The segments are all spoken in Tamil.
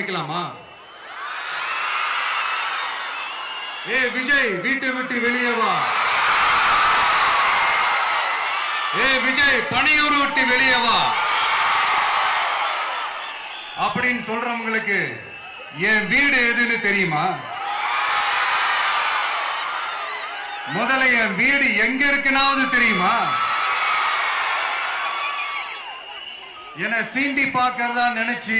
நிக்கலாமா? ஏ விஜய், வீட்டை விட்டு வெளியே வா. ஏ விஜய், பணியூர் விட்டு வெளியே வா அப்படின்னு சொல்றவங்களுக்கு என் வீடு எதுன்னு தெரியுமா? முதல்ல என் வீடு எங்க இருக்குனாவது தெரியுமா? என்ன சீண்டி பார்க்கறதா நினைச்சு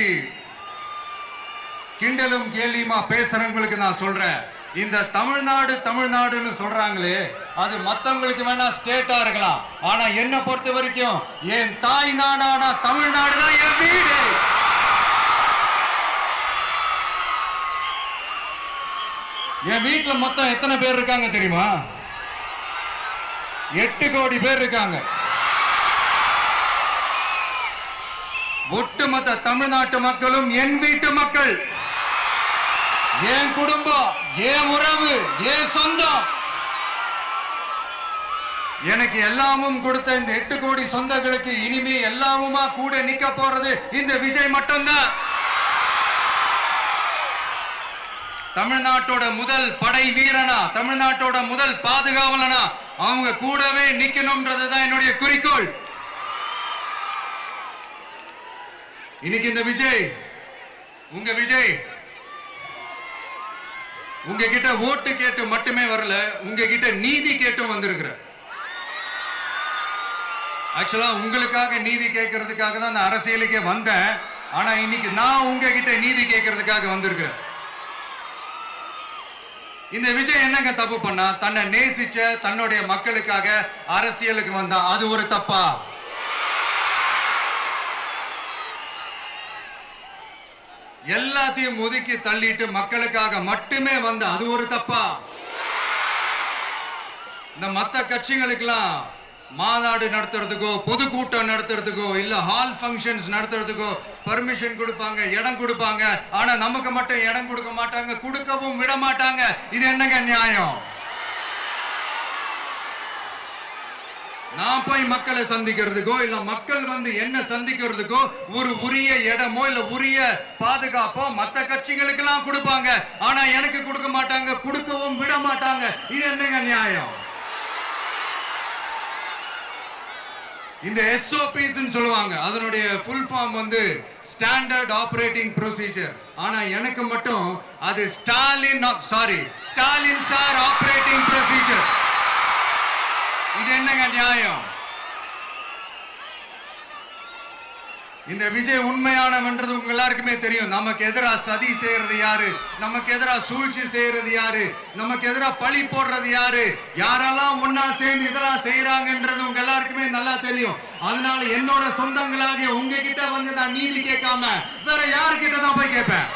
கிண்டலும் கேலியுமா பேசுறவங்களுக்கு நான் சொல்றேன், இந்த தமிழ்நாடு தமிழ்நாடுன்னு சொல்றாங்களே, அது மத்தவங்களுக்கு வேணா ஸ்டேட்டா இருக்கலாம். ஆனா என்ன பொறுத்த வரைக்கும் என் தாய் நாடான தமிழ்நாடு தான் என் வீடு. என் வீட்டுல மொத்தம் எத்தனை பேர் இருக்காங்க தெரியுமா? 8 கோடி பேர் இருக்காங்க. ஒட்டுமொத்த தமிழ்நாட்டு மக்களும் என் வீட்டு மக்கள், என் குடும்பம், என் உறவு, என் சொந்தம். எனக்கு எல்லாமும் கொடுத்த இந்த 8 கோடி சொந்தங்களுக்கு இனிமே எல்லாமுமா கூட நிக்க போறது இந்த விஜய் மட்டும்தான். தமிழ்நாட்டோட முதல் படை வீரனா, தமிழ்நாட்டோட முதல் பாதுகாவலனா அவங்க கூடவே நிக்கணும்ன்றதுதான் என்னுடைய குறிக்கோள். இன்னைக்கு இந்த விஜய், உங்க விஜய் உங்ககிட்ட ஓட்டு கேட்டு மட்டுமே வரல, உங்ககிட்ட நீதி கேட்டும் வந்திருக்கிற. ஆக்சுவலா உங்களுக்காக நீதி கேட்கறதுக்காக தான் நான் அரசியலுக்கே வந்தேன். ஆனா இன்னைக்கு நான் உங்ககிட்ட நீதி கேட்கறதுக்காக வந்திருக்கிறேன். இந்த விஜய் என்னங்க தப்பு பண்ணா? தன்னை நேசிச்ச தன்னுடைய மக்களுக்காக அரசியலுக்கு வந்தா அது ஒரு தப்பா? எல்லாத்தையும் ஒதுக்கி தள்ளிட்டு மக்களுக்காக மட்டுமே வந்த அது ஒரு தப்பா? இந்த மத்த கட்சிகளுக்கெல்லாம் மாநாடு நடத்துறதுக்கோ பொதுக்கூட்டம் நடத்துறதுக்கோ இல்ல ஹால் ஃபங்க்ஷன்ஸ் நடத்துறதுக்கோ பர்மிஷன் கொடுப்பாங்க, இடம் கொடுப்பாங்க. ஆனா நமக்கு மட்டும் இடம் கொடுக்க மாட்டாங்க, கொடுக்கவும் விட மாட்டாங்க. இது என்னங்க நியாயம்? நான் போய் மக்களை சந்திக்கிறதுக்கோ இல்ல மக்கள் வந்து என்ன சந்திக்கிறதுக்கோ ஒரு உரிய இடமோ இல்ல உரிய பாதுகாப்போ மத்த கட்சிகளுக்கு எல்லாம் கொடுப்பாங்க. ஆனா எனக்கு கொடுக்க மாட்டாங்க, கொடுக்கவும் விட மாட்டாங்க. இது என்னங்க நியாயம்? இந்த SOPs சொல்லுவாங்க, அதனுடைய ஃபுல் ஃபார்ம் வந்து ஸ்டாண்டர்ட் ஆபரேட்டிங் ப்ரொசீஜர். ஆனா எனக்கு மட்டும் அது ஸ்டாலின் சார் ஆபரேட்டிங் ப்ரொசீஜர். இது என்னங்க நியாயம்? இந்த விஜய் உண்மையானவன்றது உங்க எல்லாருக்குமே தெரியும். நமக்கு எதிராக சதி செய்யறது யாரு, நமக்கு எதிராக சூழ்ச்சி செய்யறது யாரு, நமக்கு எதிராக பழி போடுறது யாரு, யாரெல்லாம் ஒன்னா சேர்ந்து இதெல்லாம் செய்யறாங்கன்றது உங்க எல்லாருக்குமே நல்லா தெரியும். அதனால என்னோட சொந்தங்களாகிய உங்ககிட்ட வந்து நான் நீதி கேட்காம வேற யாருக்கிட்ட தான் போய் கேட்பேன்?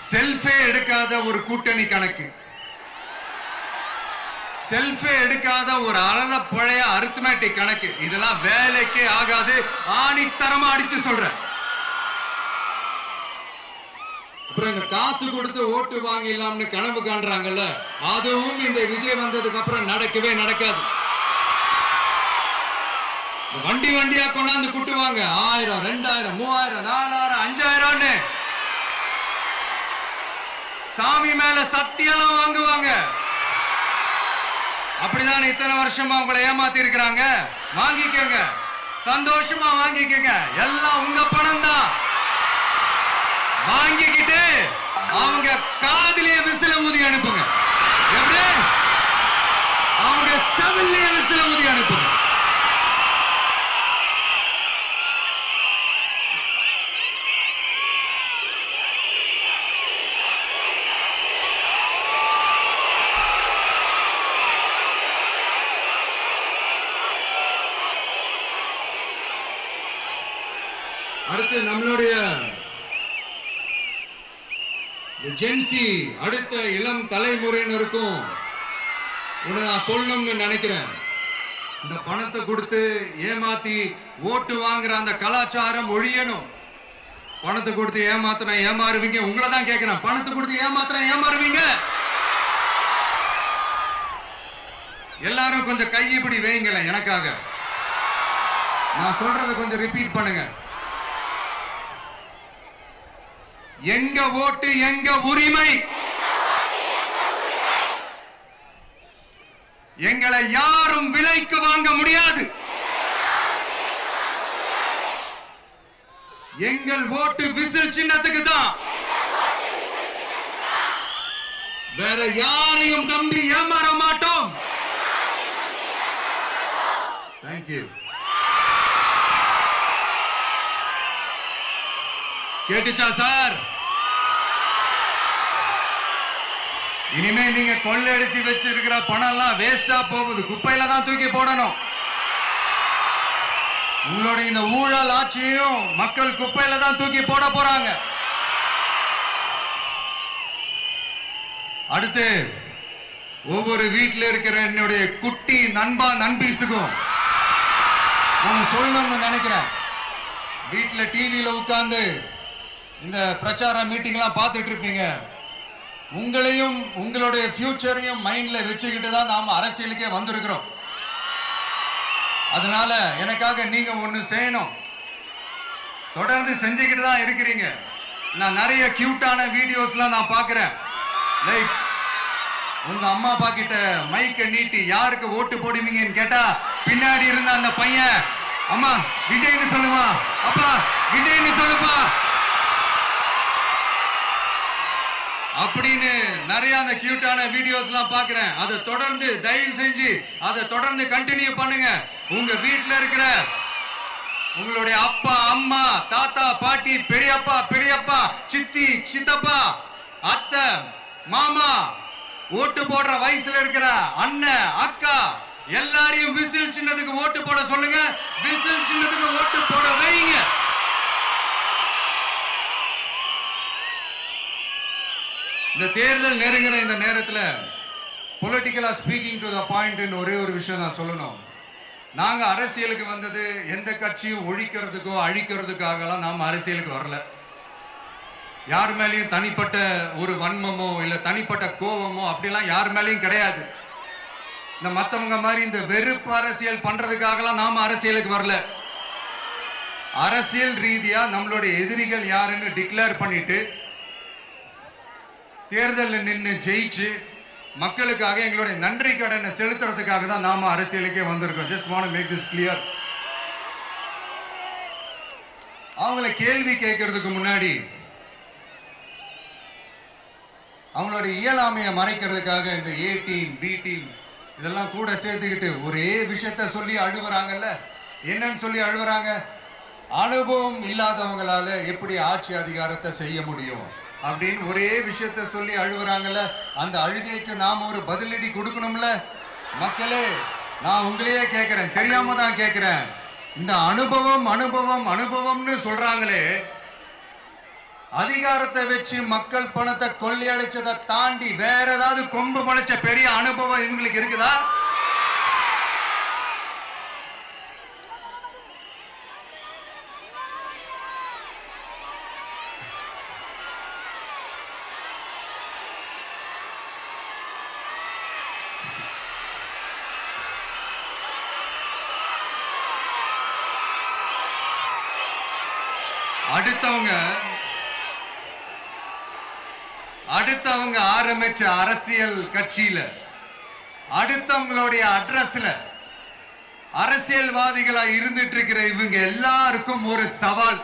செல்ஃபே எடுக்காத ஒரு கூட்டணி கணக்கு, செல்ஃபே எடுக்காத ஒரு அறத பழைய அரித்மெட்டிக் கணக்கு, இதெல்லாம் வேலைக்கே ஆகாது. ஆணித்தரமா அடிச்சு சொல்றேன். அப்புறம் இந்த காசு கொடுத்து ஓட்டு வாங்கிடலாம்னு கனவு காண்றாங்கல்ல, அதுவும் இந்த விஜய் வந்ததுக்கு அப்புறம் நடக்கவே நடக்காது. வண்டி வண்டியா கொண்டாந்து குட்டுவாங்க. 1000, 2000, 3000, 4000, 5000 சாமி மேல சத்தியெல்லாம் வாங்குவாங்க. அப்படிதான் இத்தனை வருஷமா உங்களை ஏமாத்தி இருக்கிறாங்க. வாங்கிக்கங்க, சந்தோஷமா வாங்கிக்கங்க. எல்லாம் உங்க பணம் தான். வாங்கிக்கிட்டு அவங்க காதிலே விசில ஊதி அனுப்புங்க. எப்படி? அவங்க செவிலே விசில ஊதி அனுப்புங்க. அடுத்து நம்மளுடைய ஜென்சி அடுத்த இளம் தலைமுறையினருக்கும் ஒன்று நான் சொல்லணும்னு நினைக்கிறேன். இந்த பணத்தை கொடுத்து ஏமாத்தி ஓட்டு வாங்குற அந்த கலாச்சாரம் ஒழியணும். பணத்தை கொடுத்து ஏமாத்தினா ஏமாறுவீங்க. உங்களை தான் கேட்கிறேன், பணத்தை கொடுத்து ஏமாத்தினா ஏமாறுவீங்க? எல்லாரும் கொஞ்சம் கையப்படி வைங்களேன் எனக்காக. நான் சொல்றத கொஞ்சம் ரிப்பீட் பண்ணுங்க. எங்க ஓட்டு எங்க உரிமை. எங்களை யாரும் விலைக்கு வாங்க முடியாது. எங்கள் ஓட்டு விசில் சின்னத்துக்கு தான். வேற யாரையும் நம்பி ஏமாற மாட்டோம். தேங்க்யூ. கேட்டுச்சா சார்? இனிமே நீங்க கொள்ளையடிச்சு வச்சிருக்கிற பணம் எல்லாம் வேஸ்டா போகுது. குப்பையில தான் தூக்கி போடணும். உங்களுடைய இந்த ஊழல் ஆட்சியும் மக்கள் குப்பையில தான் தூக்கி போட போறாங்க. அடுத்து ஒவ்வொரு வீட்டில் இருக்கிற என்னுடைய குட்டி நண்பா நண்பீஸுக்கும் நான் சொல்லணும்னு நினைக்கிறேன். வீட்டில் டிவியில உட்கார்ந்து இந்த பிரச்சார மீட்டிங் எல்லாம் பார்த்துட்டு இருப்பீங்க. உங்களையும் உங்களுடைய ஃபியூச்சரையும் மைண்ட்ல வச்சுக்கிட்டு தான் நாம அரசியலுக்கே வந்திருக்கிறோம். அதனால எனக்காக நீங்க ஒண்ணு செய்யணும். தொடர்ந்து செஞ்சுக்கிட்டு தான் இருக்கிறீங்க. நான் நிறைய கியூட்டான வீடியோஸ்லாம் நான் பார்க்கிறேன். லைக் உங்க அம்மா அப்பா கிட்ட மைக்க நீட்டி யாருக்கு ஓட்டு போடுவீங்கன்னு கேட்டா பின்னாடி இருந்த அந்த பையன், அம்மா விஜய்னு சொல்லுமா, அப்பா விஜய்னு சொல்லுப்பா அப்படின்னு நிறைய அந்த கியூட்டான வீடியோஸ்லாம் பார்க்கிறேன். அதை தொடர்ந்து தயவு செஞ்சு அதை தொடர்ந்து கண்டினியூ பண்ணுங்க. உங்க வீட்டில் இருக்கிற உங்களுடைய அப்பா அம்மா தாத்தா பாட்டி பெரியப்பா பெரியப்பா சித்தி சித்தப்பா அத்தை மாமா ஓட்டு போடுற வயசுல இருக்கிற அண்ணன் அக்கா எல்லாரையும் விசில் சின்னத்துக்கு ஓட்டு போட சொல்லுங்க. விசில் சின்னத்துக்கு ஓட்டு போட வைங்க. இந்த தேர்தல் நெருங்கிற இந்த நேரத்தில் பொலிட்டிக்கலா ஸ்பீக்கிங் டு த பாயிண்ட் ஒரே ஒரு விஷயம் நான் சொல்லணும். நாங்க அரசியலுக்கு வந்தது எந்த கட்சியும் ஒழிக்கிறதுக்கோ அழிக்கிறதுக்காகலாம் நாம அரசியலுக்கு வரல. யார் மேலேயும் தனிப்பட்ட ஒரு வன்மமோ இல்ல தனிப்பட்ட கோபமோ அப்படிலாம் யார் மேலேயும் கிடையாது. இந்த மற்றவங்க மாதிரி இந்த வெறுப்பு அரசியல் பண்றதுக்காகலாம் நாம அரசியலுக்கு வரல. அரசியல் ரீதியா நம்மளுடைய எதிரிகள் யாருன்னு டிக்ளேர் பண்ணிட்டு தேர்தலில் நின்று ஜெயிச்சு மக்களுக்காக எங்களுடைய நன்றி கடனை செலுத்துறதுக்காக தான் நாம அரசியலுக்கே வந்திருக்கோம். Just want to make this clear. அவங்கள கேள்வி கேட்கறதுக்கு முன்னாடி அவங்களோட இயலாமையை மறைக்கிறதுக்காக இந்த ஏ டீம் பி டீம் இதெல்லாம் கூட சேர்த்துக்கிட்டு ஒரே விஷயத்த சொல்லி அழுவுறாங்கல்ல. என்னன்னு சொல்லி அழுவுறாங்க? அனுபவம் இல்லாதவங்களால எப்படி ஆட்சி அதிகாரத்தை செய்ய முடியும் அப்படின்னு ஒரே விஷயத்த சொல்லி அழுவுறாங்கல்ல. அந்த அழுகைக்கு நாம ஒரு பதிலடி கொடுக்கணும்ல. மக்களே, நான் உங்களையே கேட்கிறேன், தெரியாம தான் கேட்கிறேன். இந்த அனுபவம் அனுபவம் அனுபவம்னு சொல்றாங்களே, அதிகாரத்தை வச்சு மக்கள் பணத்தை கொள்ளையடிச்சதை தாண்டி வேற ஏதாவது கொம்பு முளைச்ச பெரிய அனுபவம் இவங்களுக்கு இருக்குதா? அடுத்தவங்க ஆரம்பிச்ச அரசியல் கட்சியில அடுத்தவங்களுடைய அட்ரஸ்ல அரசியல்வாதிகளா இருந்துட்டு இருக்கிற இவங்க எல்லாருக்கும் ஒரு சவால்.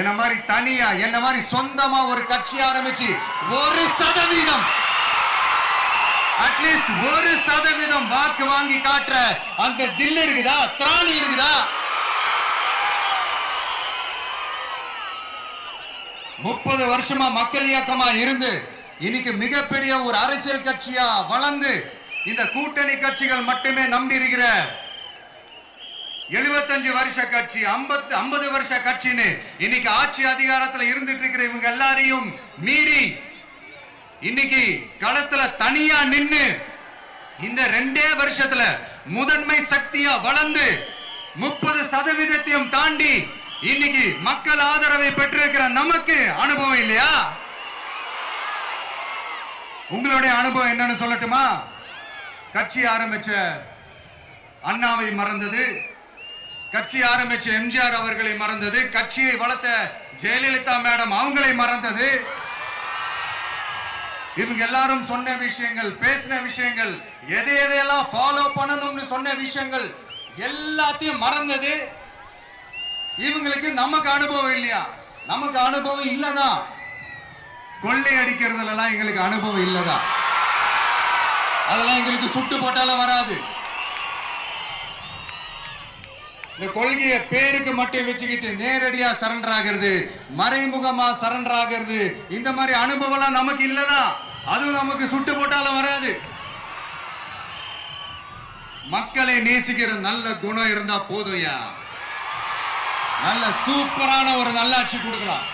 என்ன மாதிரி தனியா என்ன மாதிரி சொந்தமா ஒரு கட்சி ஆரம்பிச்சு 1% அட்லீஸ்ட் 1% வாக்கு வாங்கி காட்டுற அந்த தில் இருக்குதா, திராணி இருக்குதா? 30 வருஷமா மக்கள் இயக்கமா இருந்து இன்னைக்கு மிகப்பெரிய ஒரு அரசியல் கட்சியா வளர்ந்து இந்த கூட்டணி கட்சிகள் மட்டுமே நம்பி இருக்கிற 75 வருஷ கட்சி 50 வருஷ கட்சின்னு இன்னைக்கு ஆட்சி அதிகாரத்தில் இருந்துட்டு இருக்கிற இவங்க எல்லாரையும் மீறி இன்னைக்கு களத்துல தனியா நின்னு இந்த 2 வருஷத்துல முதன்மை சக்தியா வளர்ந்து 30% தாண்டி இன்னைக்கு மக்கள் ஆதரவை பெற்றிருக்கிற நமக்கு அனுபவம் இல்லையா? உங்களுடைய அனுபவம் என்னன்னு சொல்லட்டுமா? கட்சி ஆரம்பிச்ச அண்ணாவை மறந்தது, கட்சி ஆரம்பிச்ச எம்ஜிஆர் அவர்களை மறந்தது, கட்சியை வளர்த்த ஜெயலலிதா மேடம் அவங்களை மறந்தது. இவங்க எல்லாரும் சொன்ன விஷயங்கள், பேசின விஷயங்கள், எதையெல்லாம் ஃபாலோ பண்ணணும்னு சொன்ன விஷயங்கள் எல்லாத்தையும் மறந்தது. இவங்களுக்கு நமக்கு அனுபவம் இல்லையா? நமக்கு அனுபவம் இல்லதான். கொள்ளை அடிக்கிறதுலாம் எங்களுக்கு அனுபவம் இல்லதான். அதெல்லாம் எங்களுக்கு சுட்டு போட்டாலும் வராது. இந்த கொள்கையை பேருக்கு மட்டும் வச்சுக்கிட்டு நேரடியா சரண்டர் ஆகிறது, மறைமுகமா சரண்டர் ஆகிறது, இந்த மாதிரி அனுபவம் நமக்கு இல்லதான். அதுவும் நமக்கு சுட்டு போட்டாலும் வராது. மக்களை நேசிக்கிற நல்ல குணம் இருந்தா போதும்யா. நல்ல சூப்பரான ஒரு நல்லாட்சி கொடுக்கலாம்.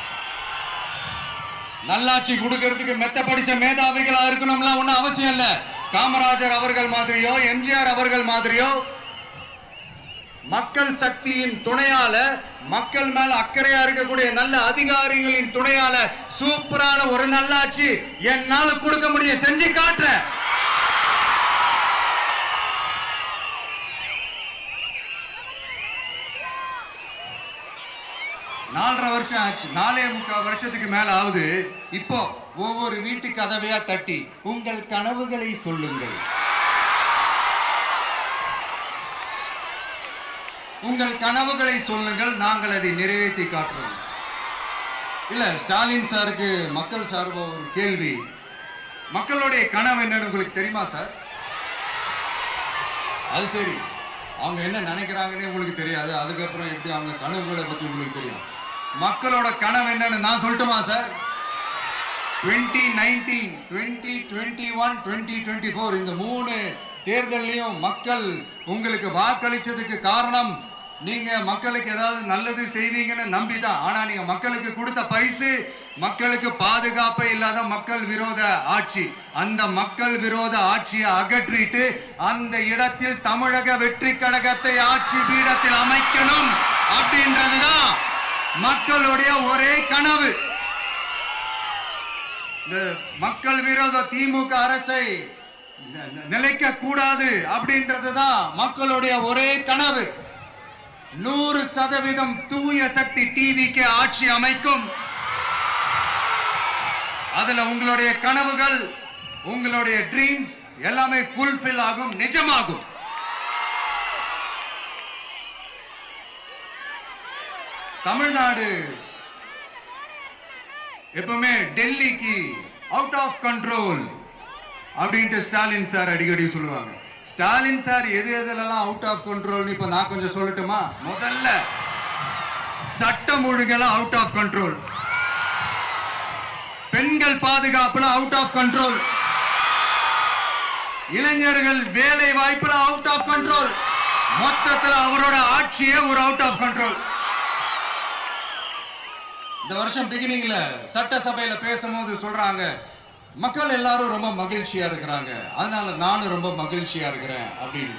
நல்லாட்சி கொடுக்கிறதுக்கு மெத்த படிச்ச மேதாவிகளா இருக்கணும்லாம் ஒன்னும் அவசியம் இல்ல. காமராஜர் அவர்கள் மாதிரியோ, எம்ஜிஆர் அவர்கள் மாதிரியோ மக்கள் சக்தியின் துணையால, மக்கள் மேல அக்கறையா இருக்கக்கூடிய நல்ல அதிகாரிகளின் துணையால சூப்பரான ஒரு நல்லாட்சி என்னால கொடுக்க முடியும், செஞ்சு காட்டுறேன். நாலரை வருஷம் ஆச்சு, 4.25 வருஷத்துக்கு மேல ஆகுது. இப்போ ஒவ்வொரு வீட்டு கதவையா தட்டி உங்கள் கனவுகளை சொல்லுங்கள், உங்கள் கனவுகளை சொல்லுங்கள், நாங்கள் அதை நிறைவேற்றி காட்டுறோம். இல்ல, ஸ்டாலின் சாருக்கு மக்கள் சார்பா ஒரு கேள்வி. மக்களுடைய கனவு என்னன்னு உங்களுக்கு தெரியுமா சார்? அது சரி, அவங்க என்ன நினைக்கிறாங்கன்னு உங்களுக்கு தெரியாது, அதுக்கப்புறம் எப்படி அவங்க கனவுகளை பத்தி உங்களுக்கு தெரியும். மக்களோட கனவு என்னன்னு நான் சொல்லட்டுமா சார்? 2019, 2021, 2024 இந்த 3 தேர்தலையும் மக்கள் உங்களுக்கு வாக்களிச்சதுக்கு காரணம் நீங்க மக்களுக்கு ஏதாவது நல்லது செய்வீங்கன்னு நம்பிதான். ஆனா நீங்க மக்களுக்கு கொடுத்த பரிசு மக்களுக்கு பாதுகாப்பே இல்லாத மக்கள் விரோத ஆட்சி. அந்த மக்கள் விரோத ஆட்சியை அகற்றிட்டு அந்த இடத்தில் தமிழக வெற்றி கழகத்தை ஆட்சி பீடத்தில் அமைக்கணும் அப்படின்றதுதான் மக்களுடைய ஒரே கனவு. இந்த மக்கள் விரோத திமுக அரசை நிலைக்க கூடாது அப்படின்றதுதான் மக்களுடைய ஒரே கனவு. 100% தூய சக்தி டிவிக்கு ஆட்சி அமைக்கும். அதுல உங்களுடைய கனவுகள், உங்களுடைய ட்ரீம்ஸ் எல்லாமே ஃபுல்ஃபில் ஆகும், நிஜமாகும். தமிழ்நாடு எப்பவுமே டெல்லிக்கு அவுட் ஆஃப் கண்ட்ரோல் அப்படின்ட்டு ஸ்டாலின் சார் அடிக்கடி சொல்லுவாங்க. ஸ்டாலின் சார் எது எதுலாம் அவுட் ஆஃப் கண்ட்ரோல் இப்ப நான் கொஞ்சம் சொல்லட்டுமா? முதல்ல சட்டம் ஒழுங்கெல்லாம் அவுட் ஆஃப் கண்ட்ரோல், பெண்கள் பாதுகாப்புல அவுட் ஆஃப் கண்ட்ரோல், இளைஞர்கள் வேலை வாய்ப்புல அவுட் ஆஃப் கண்ட்ரோல், மொத்தத்தில் அவரோட ஆட்சியே ஒரு அவுட் ஆஃப் கண்ட்ரோல். இந்த வருஷம் பிகினிங்ல சட்டசபையில பேசும்போது சொல்றாங்க, மக்கள் எல்லாரும் ரொம்ப மகிழ்ச்சியா இருக்கிறாங்க, அதனால நானும் ரொம்ப மகிழ்ச்சியா இருக்கிறேன் அப்படின்னு.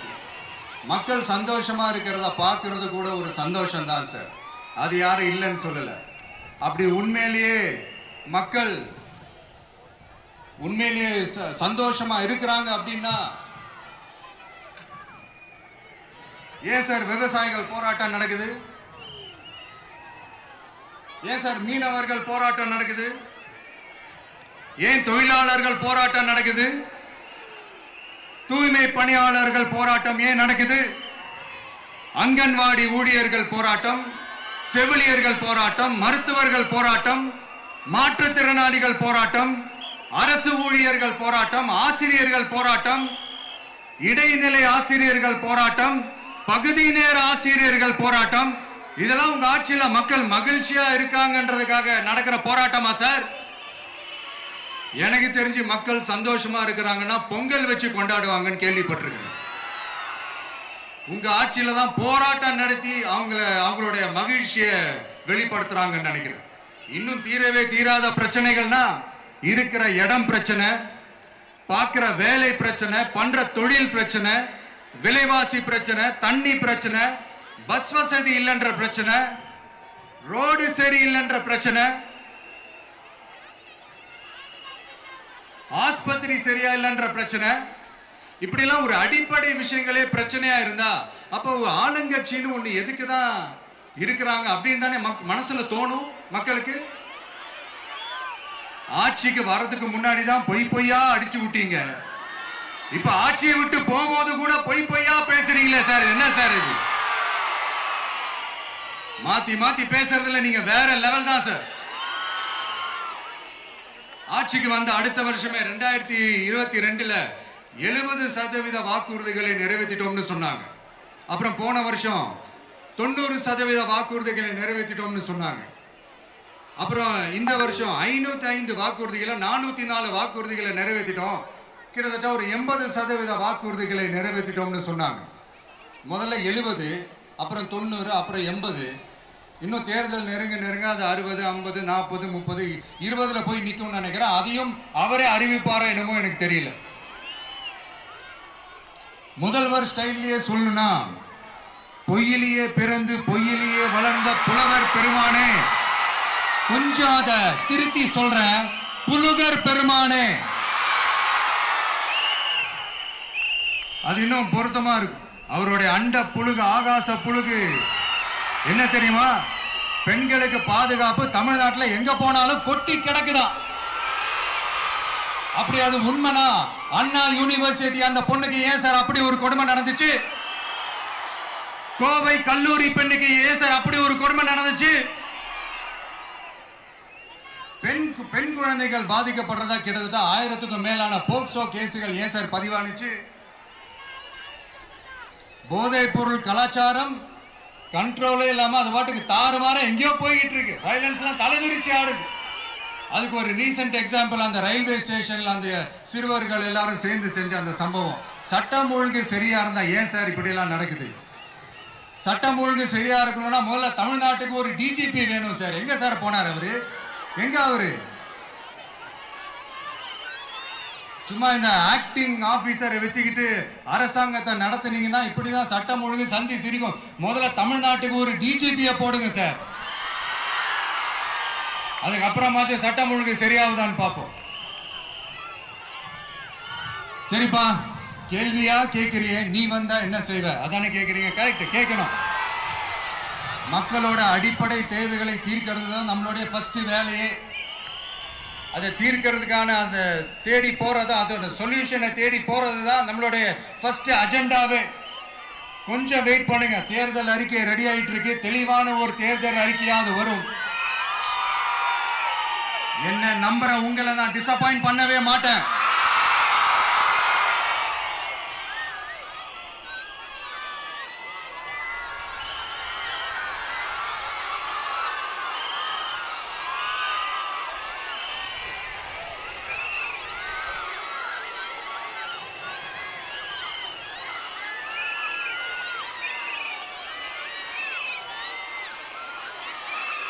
மக்கள் சந்தோஷமா இருக்கிறத பார்க்கறது கூட ஒரு சந்தோஷம் தான் சார், அது யாரும் இல்லைன்னு சொல்லல. அப்படி உண்மையிலேயே மக்கள் உண்மையிலேயே சந்தோஷமா இருக்கிறாங்க அப்படின்னா ஏன் சார் விவசாயிகள் போராட்டம் நடக்குது? ஏன் சார் மீனவர்கள் போராட்டம் நடக்குது? ஏன் தொழிலாளர்கள் போராட்டம் நடக்குது? தூய்மை பணியாளர்கள் போராட்டம் ஏன் நடக்குது? அங்கன்வாடி ஊழியர்கள் போராட்டம், செவிலியர்கள் போராட்டம், மருத்துவர்கள் போராட்டம், மாற்றுத்திறனாளிகள் போராட்டம், அரசு ஊழியர்கள் போராட்டம், ஆசிரியர்கள் போராட்டம், இடைநிலை ஆசிரியர்கள் போராட்டம், பகுதி நேர ஆசிரியர்கள் போராட்டம். இதெல்லாம் உங்க ஆட்சியில மக்கள் மகிழ்ச்சியா இருக்காங்கன்றதுக்காக நடக்கிற போராட்டமா சார்? எனக்கு தெரிஞ்சு மக்கள் சந்தோஷமா இருக்கிறாங்கன்னா பொங்கல் வச்சு கொண்டாடுவாங்கன்னு கேள்விப்பட்டிருக்கிறேன். உங்க ஆட்சியில தான் போராட்டம் நடத்தி அவங்களுடைய மகிழ்ச்சியை வெளிப்படுத்துறாங்கன்னு நினைக்கிறேன். இன்னும் தீரவே தீராத பிரச்சனைகள்னா இருக்கிற இடம் பிரச்சனை, பார்க்கிற வேலை பிரச்சனை, பண்ற தொழில் பிரச்சனை, விலைவாசி பிரச்சனை, தண்ணி பிரச்சனை, பஸ் வசதி இல்லைன்ற பிரச்சனை, ரோடு சரி இல்லைன்ற பிரச்சனை, ஆஸ்பத்திரி சரியா இல்லைன்ற பிரச்சனை, இப்படிலாம் ஒரு அடிப்படை விஷயங்களே பிரச்சனையா இருந்தா அப்போ ஆளுங்கட்சின்னு ஒண்ணு எதுக்குதான் இருக்கிறாங்க அப்படின்னு தானே மனசுல தோணும் மக்களுக்கு. ஆட்சிக்கு வர்றதுக்கு முன்னாடி தான் பொய் பொய்யா அடிச்சு விட்டீங்க. இப்ப ஆட்சியை விட்டு போகும்போது கூட பொய் பொய்யா பேசுறீங்களே சார், என்ன சார் இது? மாத்தி மாத்தி பேசுறதுல நீங்க வேற லெவல் தான் சார். ஆட்சிக்கு வந்த அடுத்த வருஷமே 2022ல 70% வாக்குறுதிகளை நிறைவேற்றிட்டோம்னு சொன்னாங்க. அப்புறம் போன வருஷம் 90% வாக்குறுதிகளை நிறைவேற்றிட்டோம்னு சொன்னாங்க. அப்புறம் இந்த வருஷம் 505 வாக்குறுதிகளை 404 வாக்குறுதிகளை நிறைவேற்றிட்டோம். கிட்டத்தட்ட ஒரு 80% வாக்குறுதிகளை நிறைவேற்றிட்டோம்னு சொன்னாங்க. முதல்ல 70, அப்புறம் 90, அப்புறம் 80. இன்னும் தேர்தல் நெருங்க நெருங்க அது 60, 50, 40, 30, 20ல போய் நிற்கும்னு நினைக்கிறேன். அதையும் அவரே அறிவிப்பாரோ என்னமோ எனக்கு தெரியல. முதல்வர் ஸ்டைல்லையே சொல்லணும்னா, பொய்யிலேயே பிறந்து பொய்யிலேயே வளர்ந்த புலவர் பெருமானே, கொஞ்சம் அதை திருத்தி சொல்றேன், புலுகர் பெருமானே. அது இன்னும் பொருத்தமா இருக்கும். அவருடைய அண்ட புழுகு, ஆகாச புழுகு என்ன தெரியுமா? பெண்களுக்கு பாதுகாப்பு தமிழ்நாட்டில் எங்க போனாலும் கொட்டி கிடக்குதான். அப்படி அது உண்மைனா அண்ணா யூனிவர்சிட்டி அந்த பொண்ணுக்கு ஏன் சார் அப்படி ஒரு கொடுமை நடந்துச்சு? கோவை கல்லூரி பெண்ணுக்கு ஏன் சார் அப்படி ஒரு கொடுமை நடந்துச்சு? பெண் குழந்தைகள் பாதிக்கப்படுறதா கிட்டத்தட்ட 1000க்கும் மேலான போக்சோ கேசுகள் ஏன் சார் பதிவானுச்சு? போதைப் பொருள் கலாச்சாரம் கண்ட்ரோலே இல்லாம அது பாட்டுக்கு தாறுமாற எங்கேயோ போய்கிட்டு இருக்கு. வயலன்ஸ்லாம் தலைவிரிச்சு ஆடுது. அதுக்கு ஒரு ரீசெண்ட் எக்ஸாம்பிள் அந்த ரயில்வே ஸ்டேஷன்ல அந்த சிறுவர்கள் எல்லாரும் சேர்ந்து செஞ்ச அந்த சம்பவம். சட்டம் ஒழுங்கு சரியா இருந்தா ஏன் சார் இப்படி எல்லாம் நடக்குது? சட்டம் ஒழுங்கு சரியா இருக்கணும்னா முதல்ல தமிழ்நாட்டுக்கு ஒரு டிஜிபி வேணும் சார். எங்க சார் போனார் அவரு? எங்க அவரு? சும்மா இந்த ஆக்டிங் ஆபீசரை வச்சுக்கிட்டு அரசாங்கத்தை நடத்துனீங்கன்னா இப்படிதான் சட்டம் ஒழுங்கு சந்தி சிரிக்கும். முதல்ல தமிழ்நாட்டுக்கு ஒரு டிஜிபியை போடுங்க சார். அதுக்கப்புறமாச்சும் சட்டம் ஒழுங்கு சரியாகுதான்னு பார்ப்போம். சரிப்பா, கேள்வியா கேட்கிறிய, நீ வந்தா என்ன செய்வ அதானே கேட்கிறீங்க. கரெக்ட், கேட்கணும். மக்களோட அடிப்படை தேவைகளை தீர்க்கிறது தான் நம்மளுடைய ஃபர்ஸ்ட் வேலையே. அதை தீர்க்கிறதுக்கான அந்த தேடி போறது, அதோட சொல்யூஷனை தேடி போறது தான் நம்மளுடைய ஃபர்ஸ்ட் அஜெண்டாவே. கொஞ்சம் வெயிட் பண்ணுங்க, தேர்தல் அறிக்கை ரெடி ஆயிட்டு இருக்கு. தெளிவான ஒரு தேர்தல் அறிக்கையாவது வரும். என்ன நம்புற உங்களை நான் டிசப்பாயிண்ட் பண்ணவே மாட்டேன்.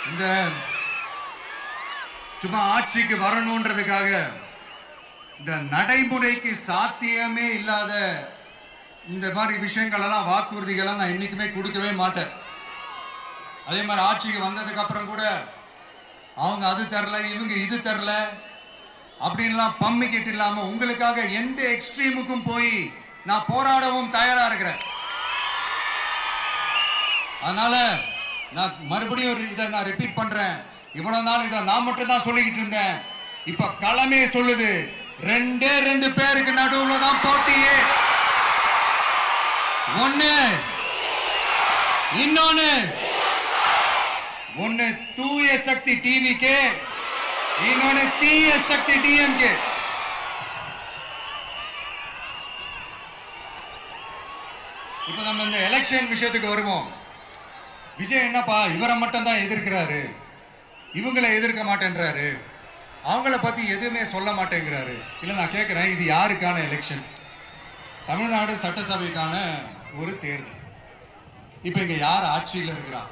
இந்த சும்மா ஆட்சிக்கு வரணும்ன்றதுக்காக இந்த நடைமுறைக்கு சாத்தியமே இல்லாத இந்த மாதிரி விஷயங்கள் எல்லாம், வாக்குறுதிகளை நான் என்னைக்குமே கொடுக்கவே மாட்டேன். அதே மாதிரி ஆட்சிக்கு வந்ததுக்கு அப்புறம் கூட அவங்க அது தரல, இவங்க இது தரல அப்படின்லாம் பம்மிக்கிட்டு இல்லாம உங்களுக்காக எந்த எக்ஸ்ட்ரீமுக்கும் போய் நான் போராடவும் தயாரா இருக்கிறேன். அதனால நான் மறுபடியும் இதை நான் ரிப்பீட் பண்றேன். இவ்வளவு நாள் இதை நான் மட்டும் தான் சொல்லிக்கிட்டு இருந்தேன். இப்ப களமே சொல்லுது, 2 பேருக்கு நடுவுல தான் போட்டியே. ஒண்ணு தூய சக்தி டிவிக்கு, இன்னொன்னு தீய சக்தி டிஎம்கே. இப்ப நம்ம இந்த எலெக்ஷன் விஷயத்துக்கு வருவோம். விஜய் என்னப்பா இவரை மட்டும் தான் எதிர்க்கிறாரு, இவங்களை எதிர்க்க மாட்டேன்றாரு, அவங்கள பத்தி எதுவுமே சொல்ல மாட்டேங்கிறாரு. இல்ல நான் கேட்கிறேன், இது யாருக்கான எலெக்ஷன்? தமிழ்நாடு சட்டசபைக்கான ஒரு தேர்தல். இப்ப இங்க யார் ஆட்சியில் இருக்கிறா?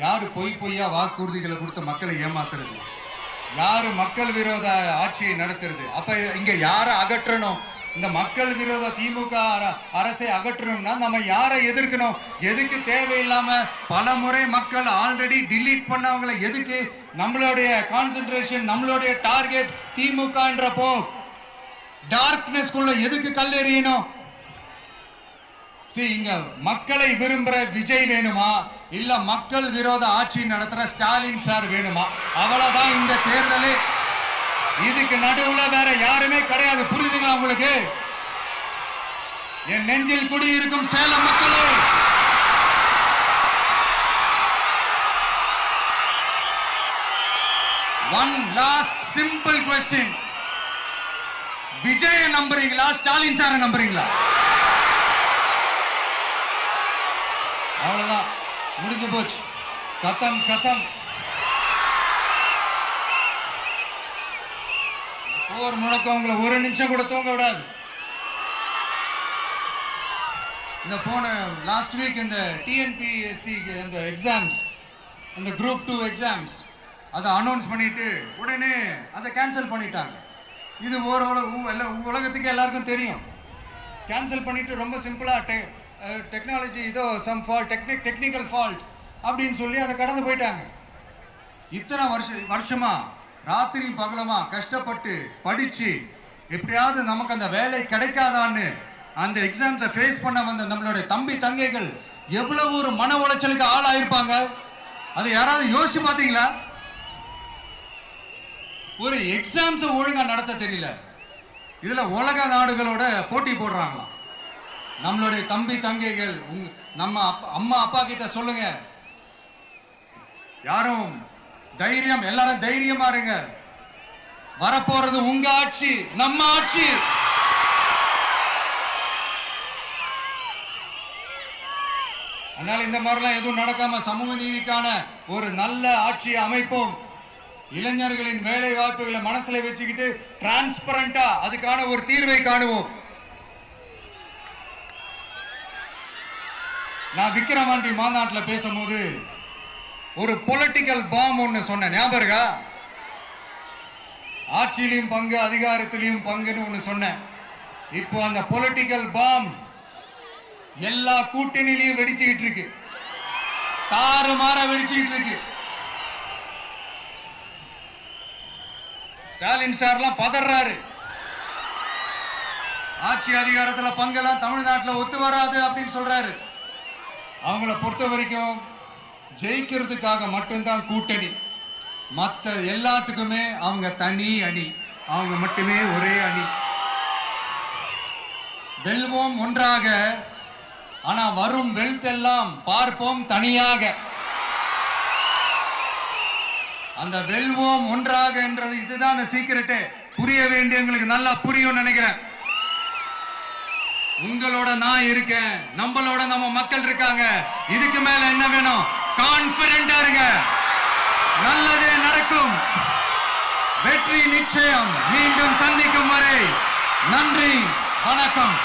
யாரு பொய்யா வாக்குறுதிகளை கொடுத்த மக்களை ஏமாத்துறது? யாரு மக்கள் விரோத ஆட்சியை நடத்துறது? அப்ப இங்க யாரை அகற்றணும்? இந்த மக்கள் விரோத திமுக அரசை அகற்றணும்னா நம்ம யாரை எதிர்க்கணும்? எதுக்கு தேவையில்லாம பல முறை மக்கள் ஆல்ரெடி டிலீட் பண்ணவங்களை எதுக்கு? நம்மளுடைய கான்சென்ட்ரேஷன், நம்மளுடைய டார்கெட் திமுகன்றப்போ டார்க்னஸ் குள்ள எதுக்கு கல்லெறியணும்? இங்க மக்களை விரும்புற விஜய் வேணுமா இல்ல மக்கள் விரோத ஆட்சி நடத்துற ஸ்டாலின் சார் வேணுமா? அவ்வளவுதான் இந்த தேர்தலே. இதுக்கு நடுவுல வேற யாருமே கிடையாது. புரியுதுங்களா உங்களுக்கு? என் நெஞ்சில் குடியிருக்கும் சேலம் மக்களே, one last simple question. Vijay நம்புறீங்களா ஸ்டாலின் சார நம்புறீங்களா? அவ்வளவுதான், முடிஞ்சு போச்சு. கதம் கதம். போர் முழக்கம் உங்களை ஒரு நிமிஷம் கூட தூங்க விடாது. இந்த போன லாஸ்ட் வீக் இந்த டிஎன்பிஎஸ்சி இந்த எக்ஸாம்ஸ், இந்த குரூப் 2 எக்ஸாம்ஸ் அதை அனௌன்ஸ் பண்ணிட்டு உடனே அதை கேன்சல் பண்ணிட்டாங்க. இது உலகத்துக்கு எல்லாருக்கும் தெரியும். கேன்சல் பண்ணிட்டு ரொம்ப சிம்பிளா டெக்னாலஜி ஏதோ சம் ஃபால்ட், டெக்னிக்கல் ஃபால்ட் அப்படின்னு சொல்லி அதை கடந்து போயிட்டாங்க. இத்தனை வருஷமா ராத்திரி பகலமா கஷ்டப்பட்டு படிச்சு எப்படியாவது நமக்கு அந்த வேலை கிடைக்காதான்னு அந்த எக்ஸாம்ஸை ஃபேஸ் பண்ண வந்த நம்மளுடைய தம்பி தங்கைகள் எவ்வளவு ஒரு மன உளைச்சலுக்கு ஆளாயிருப்பாங்க. அதை யாராவது யோசிச்சு பார்த்தீங்களா? ஒரு எக்ஸாம்ஸை ஒழுங்கா நடத்த தெரியல, இதுல உலக நாடுகளோட போட்டி போடுறாங்களாம். நம்மளுடைய தம்பி தங்கைகள் நம்ம அம்மா அப்பா கிட்ட சொல்லுங்க, யாரும் தைரியம், எல்லாரும் தைரியமா இருங்க. வரப்போறது உங்க ஆட்சி, நம்ம ஆட்சி. அதனால இந்த மாதிரிலாம் எதுவும் நடக்காம சமூக நீதிக்கான ஒரு நல்ல ஆட்சியை அமைப்போம். இளைஞர்களின் வேலை வாய்ப்புகளை மனசுல வச்சுக்கிட்டு டிரான்ஸ்பரண்டா அதுக்கான ஒரு தீர்வை காணுவோம். நான் விக்கிரவாண்டி மாநாட்டில் பேசும்போது ஒரு பொலிட்டிக்கல் பாம் ஒன்னு சொன்னேன், ஞாபகம் இருக்கா? ஆட்சியிலையும் பங்கு அதிகாரத்திலையும் பங்குன்னு ஒன்னு சொன்னேன். இப்போ அந்த பொலிட்டிக்கல் பாம் எல்லா கூட்டணியிலையும் வெடிச்சுக்கிட்டு இருக்கு, தாறுமாற வெடிச்சுக்கிட்டு இருக்கு. ஸ்டாலின் சார்லாம் பதறாரு. ஆட்சி அதிகாரத்துல பங்கெல்லாம் தமிழ்நாட்டில் ஒத்து வராது அப்படின்னு சொல்றாரு. அவங்கள பொறுத்த வரைக்கும் ஜெயிக்கிறதுக்காக மட்டும்தான் கூட்டணி, மற்ற எல்லாத்துக்குமே அவங்க தனி அணி, அவங்க மட்டுமே ஒரே அணி. வெல்வோம் ஒன்றாக, ஆனா வரும் வெல்த் எல்லாம் பார்ப்போம் தனியாக. அந்த வெல்வோம் ஒன்றாக என்றது இதுதான் சீக்கிரட்டே. புரிய வேண்டியவங்களுக்கு நல்லா புரியும் நினைக்கிறேன். உங்களோட நான் இருக்கேன், நம்மளோட நம்ம மக்கள் இருக்காங்க. இதுக்கு மேல என்ன வேணும்? கான்பிடென்டா இருங்க, நல்லதே நடக்கும், வெற்றி நிச்சயம். மீண்டும் சந்திக்கும் வரை நன்றி, வணக்கம்.